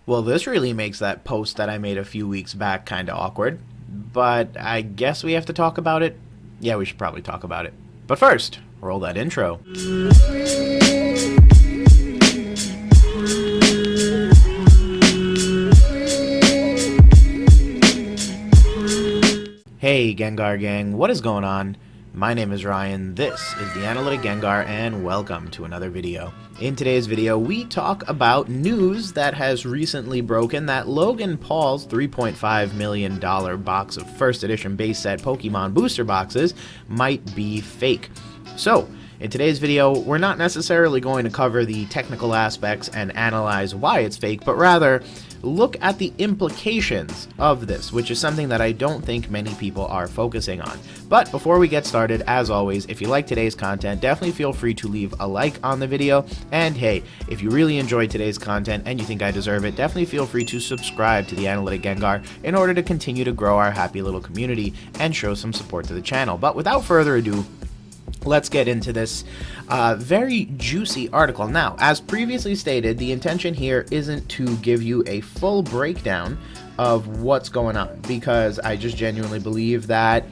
Well, this really makes that post that I made a few weeks back kind of awkward, but I guess we have to talk about it. Yeah, we should probably talk about it. But first, roll that intro. Hey, Gengar Gang, what is going on? My name is Ryan, this is the Analytic Gengar, and welcome to another video. In today's video, we talk about news that has recently broken that Logan Paul's $3.5 million box of first edition base set Pokemon booster boxes might be fake. So, in today's video, we're not necessarily going to cover the technical aspects and analyze why it's fake, but rather look at the implications of this, which is something that I don't think many people are focusing on. But before we get started, as always, if you like today's content, definitely feel free to leave a like on the video. And hey, if you really enjoyed today's content and you think I deserve it, definitely feel free to subscribe to the Analytic Gengar in order to continue to grow our happy little community and show some support to the channel. But without further ado, let's get into this very juicy article. Now, as previously stated, the intention here isn't to give you a full breakdown of what's going on, because I just genuinely believe that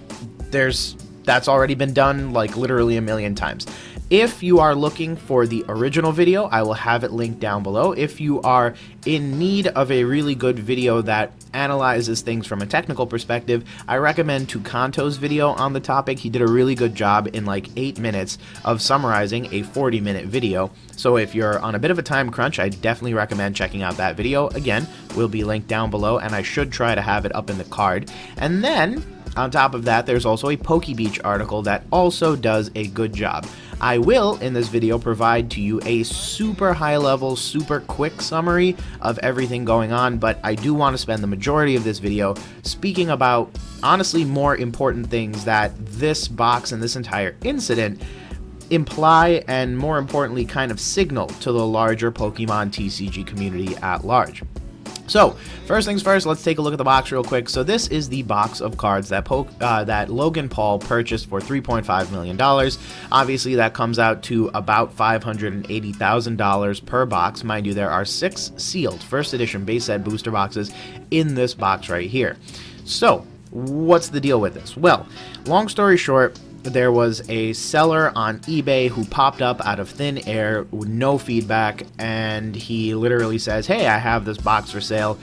that's already been done like literally a million times. If you are looking for the original video, I will have it linked down below. If you are in need of a really good video that analyzes things from a technical perspective, I recommend Tukanto's video on the topic. He did a really good job in like 8 minutes of summarizing a 40-minute video. So if you're on a bit of a time crunch, I definitely recommend checking out that video. Again, will be linked down below, and I should try to have it up in the card. And then, on top of that, there's also a PokeBeach article that also does a good job. I will, in this video, provide to you a super high-level, super quick summary of everything going on, but I do want to spend the majority of this video speaking about, honestly, more important things that this box and this entire incident imply, and more importantly, kind of signal to the larger Pokemon TCG community at large. So, first things first, let's take a look at the box real quick. So this is the box of cards that that Logan Paul purchased for $3.5 million. Obviously, that comes out to about $580,000 per box. Mind you, there are 6 sealed first edition base set booster boxes in this box right here. So, what's the deal with this? Well, long story short, there was a seller on eBay who popped up out of thin air with no feedback, and he literally says, hey, I have this box for sale,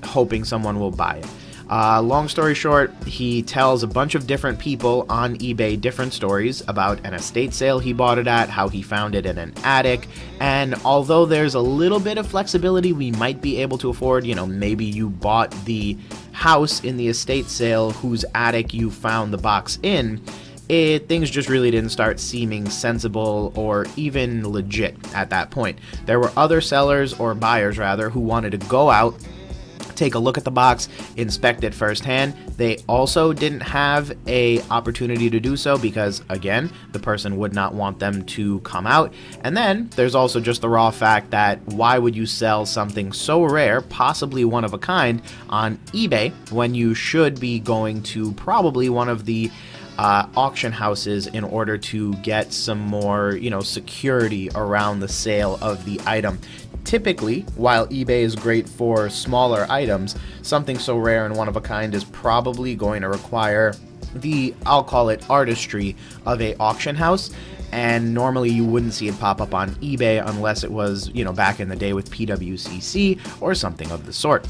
hoping someone will buy it. Long story short, he tells a bunch of different people on eBay different stories about an estate sale he bought it at, how he found it in an attic, and although there's a little bit of flexibility we might be able to afford, maybe you bought the house in the estate sale whose attic you found the box in, things just really didn't start seeming sensible or even legit at that point. There were other sellers, or buyers rather, who wanted to go out, take a look at the box, inspect it firsthand. They also didn't have a opportunity to do so because, again, the person would not want them to come out. And then there's also just the raw fact that why would you sell something so rare, possibly one of a kind, on eBay when you should be going to probably one of the auction houses in order to get some more, security around the sale of the item. Typically, while eBay is great for smaller items, something so rare and one of a kind is probably going to require the, I'll call it, artistry of a auction house. And normally you wouldn't see it pop up on eBay unless it was, back in the day with PWCC or something of the sort.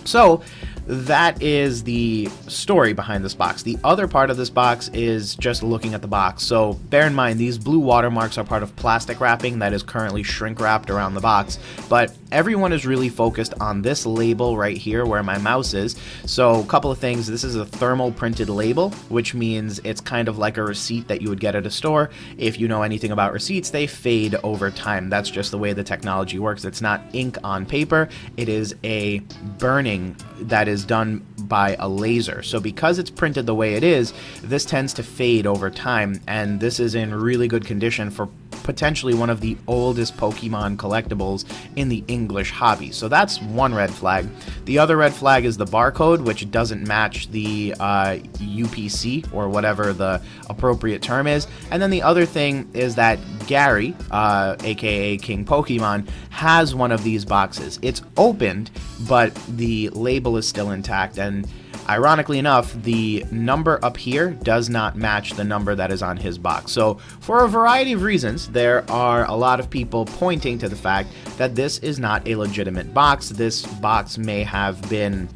So that is the story behind this box. The other part of this box is just looking at the box. So bear in mind, these blue watermarks are part of plastic wrapping that is currently shrink wrapped around the box, but everyone is really focused on this label right here where my mouse is. So a couple of things. This is a thermal printed label, which means it's kind of like a receipt that you would get at a store. If you know anything about receipts, they fade over time. That's just the way the technology works. It's not ink on paper. It is a burning that is done by a laser. So because it's printed the way it is, this tends to fade over time, and this is in really good condition for potentially one of the oldest Pokemon collectibles in the English hobby. So that's one red flag. The other red flag is the barcode, which doesn't match the UPC, or whatever the appropriate term is. And then the other thing is that Gary, aka King Pokemon, has one of these boxes. It's opened, but the label is still intact, and ironically enough, the number up here does not match the number that is on his box. So for a variety of reasons, there are a lot of people pointing to the fact that this is not a legitimate box. This box may have been,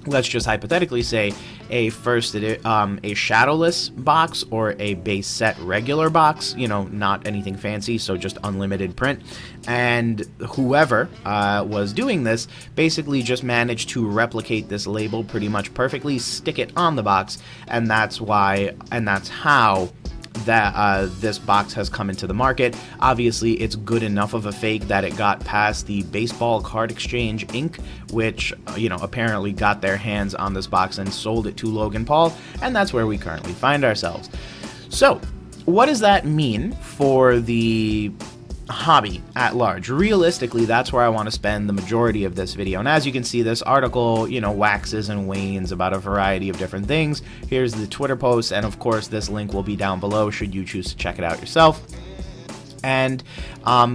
let's just hypothetically say, a shadowless box or a base set regular box, you know, not anything fancy, so just unlimited print. And whoever was doing this basically just managed to replicate this label pretty much perfectly, stick it on the box, and that's how that this box has come into the market. Obviously, it's good enough of a fake that it got past the Baseball Card Exchange Inc., which apparently got their hands on this box and sold it to Logan Paul, and that's where we currently find ourselves. So what does that mean for the hobby at large? Realistically, that's where I want to spend the majority of this video. And as you can see, this article, waxes and wanes about a variety of different things. Here's the Twitter post, and of course this link will be down below should you choose to check it out yourself. And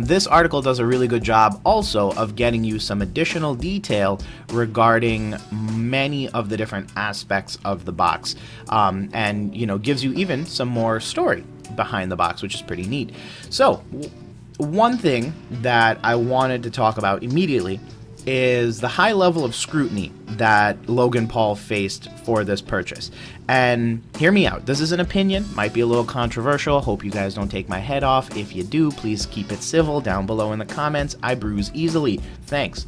this article does a really good job also of getting you some additional detail regarding many of the different aspects of the box, and gives you even some more story behind the box, which is pretty neat. So one thing that I wanted to talk about immediately is the high level of scrutiny that Logan Paul faced for this purchase. And hear me out. This is an opinion, might be a little controversial. Hope you guys don't take my head off. If you do, please keep it civil down below in the comments. I bruise easily. Thanks.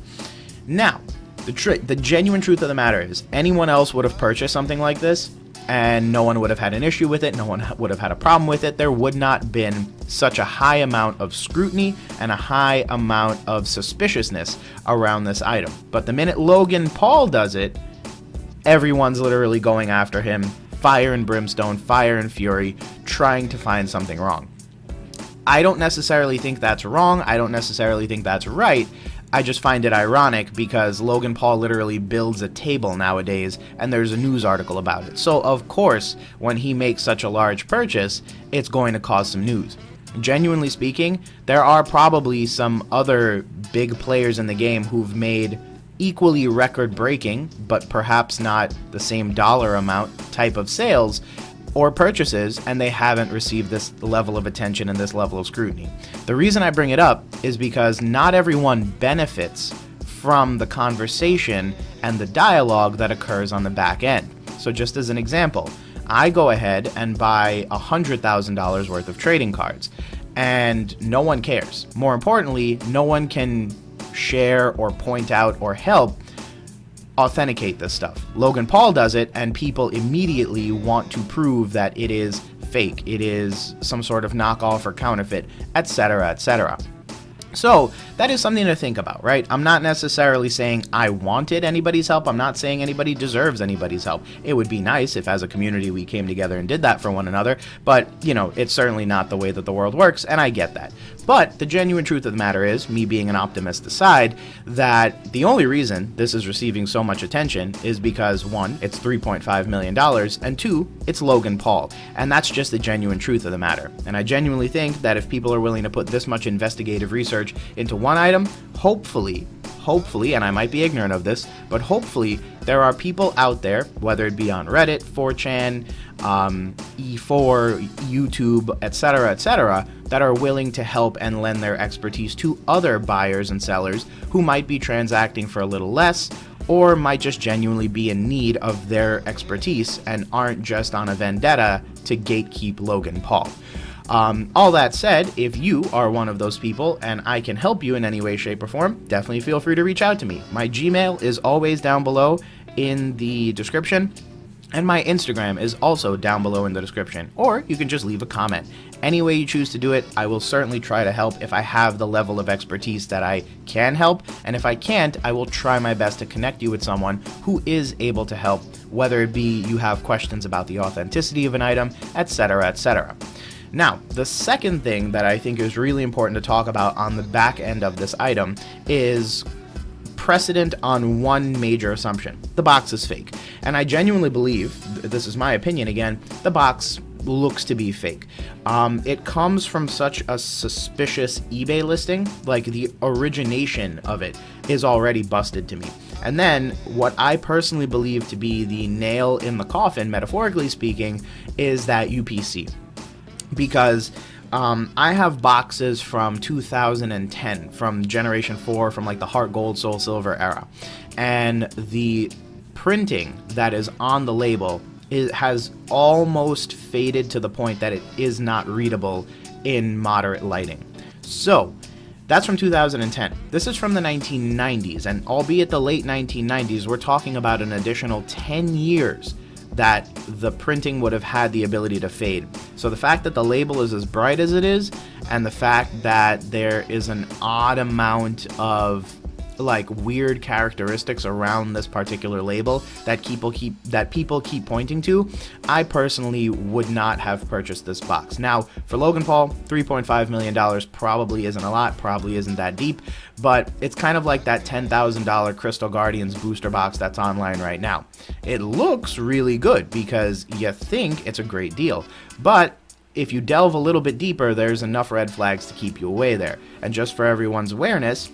Now, the genuine truth of the matter is, anyone else would have purchased something like this, and no one would have had an issue with it, no one would have had a problem with it. There would not have been such a high amount of scrutiny and a high amount of suspiciousness around this item. But the minute Logan Paul does it, everyone's literally going after him, fire and brimstone, fire and fury, trying to find something wrong. I don't necessarily think that's wrong, I don't necessarily think that's right. I just find it ironic because Logan Paul literally builds a table nowadays, and there's a news article about it. So of course, when he makes such a large purchase, it's going to cause some news. Genuinely speaking, there are probably some other big players in the game who've made equally record-breaking, but perhaps not the same dollar amount type of sales or purchases, and they haven't received this level of attention and this level of scrutiny. The reason I bring it up is because not everyone benefits from the conversation and the dialogue that occurs on the back end. So just as an example, I go ahead and buy $100,000 worth of trading cards, and no one cares. More importantly, no one can share or point out or help authenticate this stuff. Logan Paul does it, and people immediately want to prove that it is fake, it is some sort of knockoff or counterfeit, etc., etc. So that is something to think about, right? I'm not necessarily saying I wanted anybody's help. I'm not saying anybody deserves anybody's help. It would be nice if as a community we came together and did that for one another, but it's certainly not the way that the world works, and I get that. But the genuine truth of the matter is, me being an optimist aside, that the only reason this is receiving so much attention is because, one, it's $3.5 million, and two, it's Logan Paul. And that's just the genuine truth of the matter. And I genuinely think that if people are willing to put this much investigative research into one item, hopefully, and I might be ignorant of this, but hopefully there are people out there, whether it be on Reddit, 4chan, E4, YouTube, etc., that are willing to help and lend their expertise to other buyers and sellers who might be transacting for a little less, or might just genuinely be in need of their expertise and aren't just on a vendetta to gatekeep Logan Paul. All that said, if you are one of those people and I can help you in any way, shape, or form, definitely feel free to reach out to me. My Gmail is always down below in the description, and my Instagram is also down below in the description, or you can just leave a comment. Any way you choose to do it, I will certainly try to help if I have the level of expertise that I can help, and if I can't, I will try my best to connect you with someone who is able to help, whether it be you have questions about the authenticity of an item, etc., etc. Now, the second thing that I think is really important to talk about on the back end of this item is precedent on one major assumption. The box is fake. And I genuinely believe, this is my opinion again, the box looks to be fake. It comes from such a suspicious eBay listing, like the origination of it is already busted to me. And then what I personally believe to be the nail in the coffin, metaphorically speaking, is that UPC. Because I have boxes from 2010, from Generation 4, from like the Heart Gold, Soul Silver era. And the printing that is on the label has almost faded to the point that it is not readable in moderate lighting. So that's from 2010. This is from the 1990s, and albeit the late 1990s, we're talking about an additional 10 years that the printing would have had the ability to fade. So the fact that the label is as bright as it is, and the fact that there is an odd amount of like weird characteristics around this particular label that people keep pointing to, I personally would not have purchased this box. Now, for Logan Paul, $3.5 million probably isn't a lot, probably isn't that deep, but it's kind of like that $10,000 Crystal Guardians booster box that's online right now. It looks really good because you think it's a great deal, but if you delve a little bit deeper, there's enough red flags to keep you away there. And just for everyone's awareness,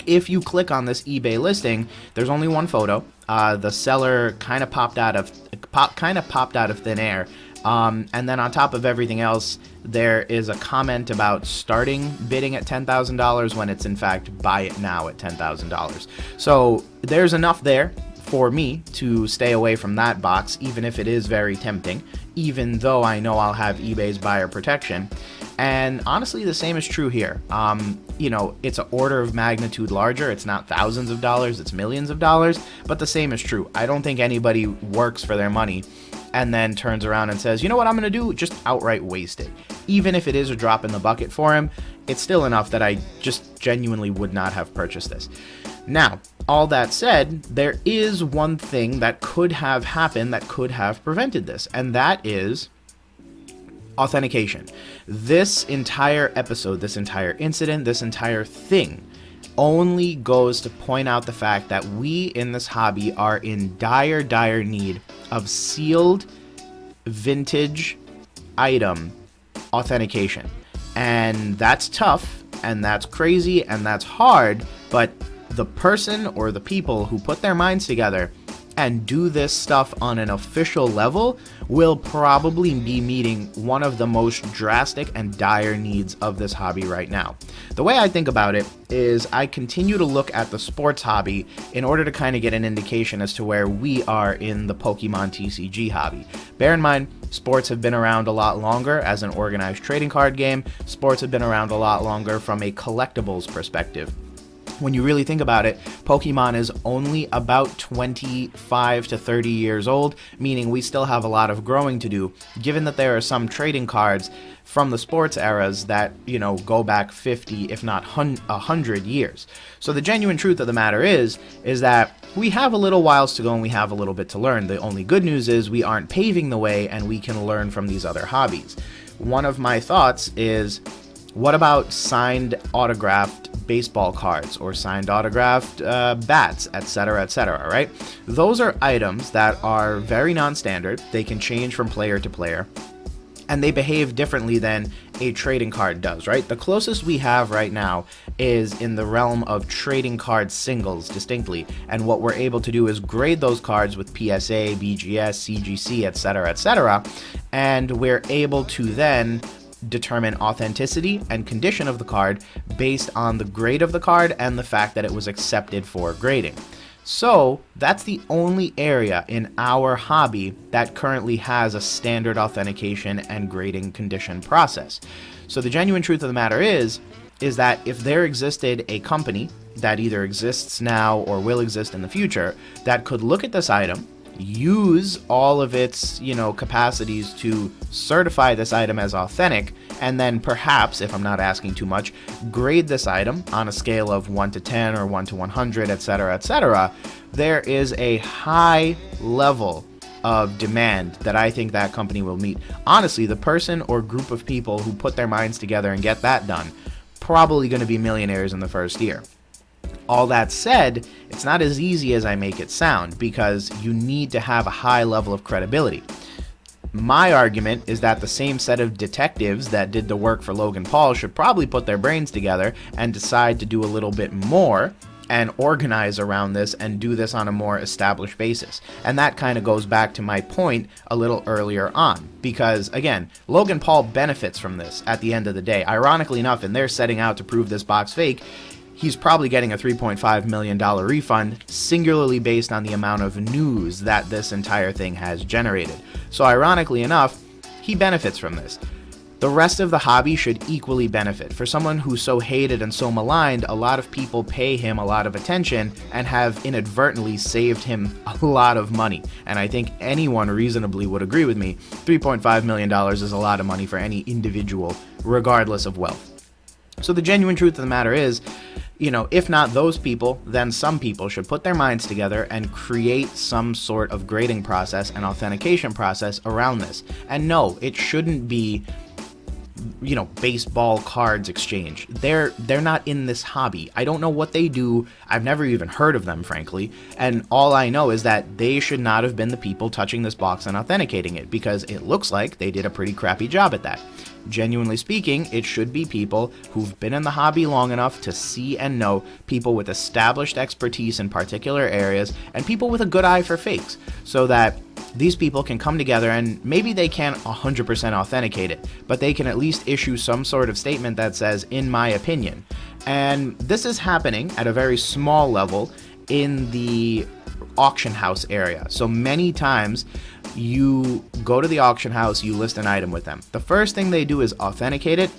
if you click on this eBay listing, there's only one photo. The seller kind of popped out of thin air, and then on top of everything else, there is a comment about starting bidding at $10,000 when it's in fact buy it now at $10,000. So there's enough there for me to stay away from that box, even if it is very tempting, even though I know I'll have eBay's buyer protection. And honestly, the same is true here. You know, it's an order of magnitude larger. It's not thousands of dollars, it's millions of dollars, but the same is true. I don't think anybody works for their money and then turns around and says, you know what I'm going to do? Just outright waste it. Even if it is a drop in the bucket for him, it's still enough that I just genuinely would not have purchased this. Now, all that said, there is one thing that could have happened that could have prevented this, and that is authentication. This entire episode, this entire incident, this entire thing only goes to point out the fact that we in this hobby are in dire need of sealed vintage item authentication. And that's tough, and that's crazy, and that's hard, but the person or the people who put their minds together and do this stuff on an official level will probably be meeting one of the most drastic and dire needs of this hobby right now. The way I think about it is I continue to look at the sports hobby in order to kind of get an indication as to where we are in the Pokemon TCG hobby. Bear in mind, sports have been around a lot longer as an organized trading card game. Sports have been around a lot longer from a collectibles perspective. When you really think about it, Pokemon is only about 25 to 30 years old, meaning we still have a lot of growing to do, given that there are some trading cards from the sports eras that, you know, go back 50, if not 100 years. So the genuine truth of the matter is that we have a little whiles to go and we have a little bit to learn. The only good news is we aren't paving the way and we can learn from these other hobbies. One of my thoughts is, what about signed autographed baseball cards or signed autographed bats, etc., right? Those are items that are very non-standard. They can change from player to player, and they behave differently than a trading card does, right? The closest we have right now is in the realm of trading card singles distinctly, and what we're able to do is grade those cards with PSA, BGS, CGC, etc., and we're able to then determine authenticity and condition of the card based on the grade of the card and the fact that it was accepted for grading. So that's the only area in our hobby that currently has a standard authentication and grading condition process. So the genuine truth of the matter is that if there existed a company that either exists now or will exist in the future that could look at this item, use all of its, capacities to certify this item as authentic, and then perhaps, if I'm not asking too much, grade this item on a scale of 1 to 10 or 1 to 100, etc., there is a high level of demand that I think that company will meet. Honestly, the person or group of people who put their minds together and get that done, probably going to be millionaires in the first year. All that said, it's not as easy as I make it sound, because you need to have a high level of credibility. My argument is that the same set of detectives that did the work for Logan Paul should probably put their brains together and decide to do a little bit more and organize around this and do this on a more established basis. And that kind of goes back to my point a little earlier on, because again, Logan Paul benefits from this at the end of the day. Ironically enough, and they're setting out to prove this box fake, he's probably getting a $3.5 million refund, singularly based on the amount of news that this entire thing has generated. So ironically enough, he benefits from this. The rest of the hobby should equally benefit. For someone who's so hated and so maligned, a lot of people pay him a lot of attention and have inadvertently saved him a lot of money. And I think anyone reasonably would agree with me, $3.5 million is a lot of money for any individual, regardless of wealth. So the genuine truth of the matter is, if not those people, then some people should put their minds together and create some sort of grading process and authentication process around this. And no, it shouldn't be, baseball cards exchange. They're not in this hobby. I don't know what they do. I've never even heard of them, frankly. And all I know is that they should not have been the people touching this box and authenticating it, because it looks like they did a pretty crappy job at that. Genuinely speaking, it should be people who've been in the hobby long enough to see and know, people with established expertise in particular areas, and people with a good eye for fakes, so that these people can come together and maybe they can't 100% authenticate it, but they can at least issue some sort of statement that says, in my opinion. And this is happening at a very small level in the auction house area. So many times you go to the auction house, you list an item with them. The first thing they do is authenticate it.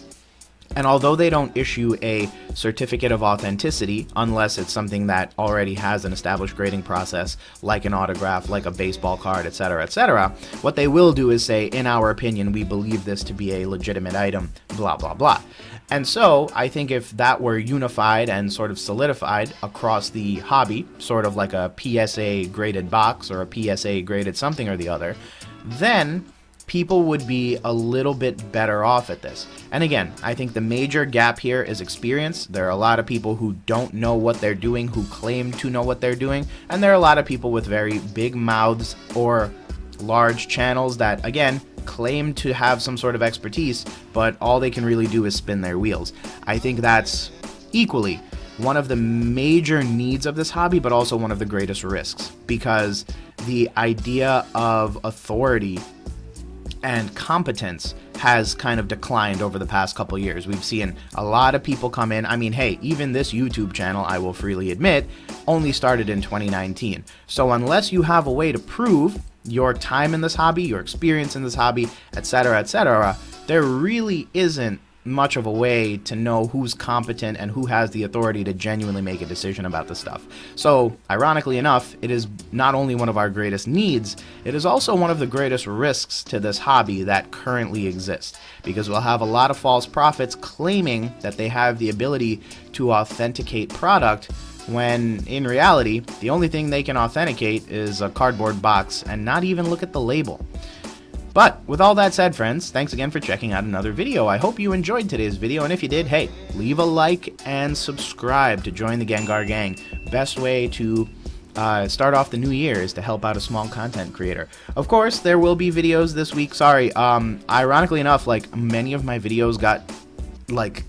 And although they don't issue a certificate of authenticity, unless it's something that already has an established grading process, like an autograph, like a baseball card, etc., what they will do is say, in our opinion, we believe this to be a legitimate item, blah, blah, blah. And so I think if that were unified and sort of solidified across the hobby, sort of like a PSA graded box or a PSA graded something or the other, then people would be a little bit better off at this. And again, I think the major gap here is experience. There are a lot of people who don't know what they're doing, who claim to know what they're doing, and there are a lot of people with very big mouths or large channels that, again, claim to have some sort of expertise, but all they can really do is spin their wheels. I think that's equally one of the major needs of this hobby, but also one of the greatest risks, because the idea of authority and competence has kind of declined over the past couple years. We've seen a lot of people come in. I mean, hey, even this YouTube channel, I will freely admit, only started in 2019. So unless you have a way to prove your time in this hobby, your experience in this hobby, etc., there really isn't much of a way to know who's competent and who has the authority to genuinely make a decision about this stuff. So, ironically enough, it is not only one of our greatest needs, it is also one of the greatest risks to this hobby that currently exists, because we'll have a lot of false prophets claiming that they have the ability to authenticate product, when in reality, the only thing they can authenticate is a cardboard box and not even look at the label. But with all that said, friends, thanks again for checking out another video. I hope you enjoyed today's video, and if you did, hey, leave a like and subscribe to join the Gengar Gang. Best way to start off the new year is to help out a small content creator. Of course, there will be videos this week. Sorry, ironically enough, many of my videos got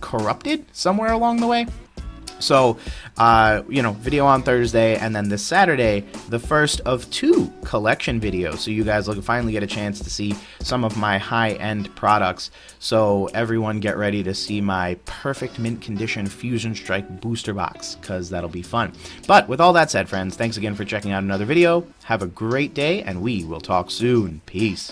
corrupted somewhere along the way. So, video on Thursday, and then this Saturday, the first of 2 collection videos. So you guys will finally get a chance to see some of my high-end products. So everyone get ready to see my perfect mint condition Fusion Strike booster box, because that'll be fun. But with all that said, friends, thanks again for checking out another video. Have a great day, and we will talk soon. Peace.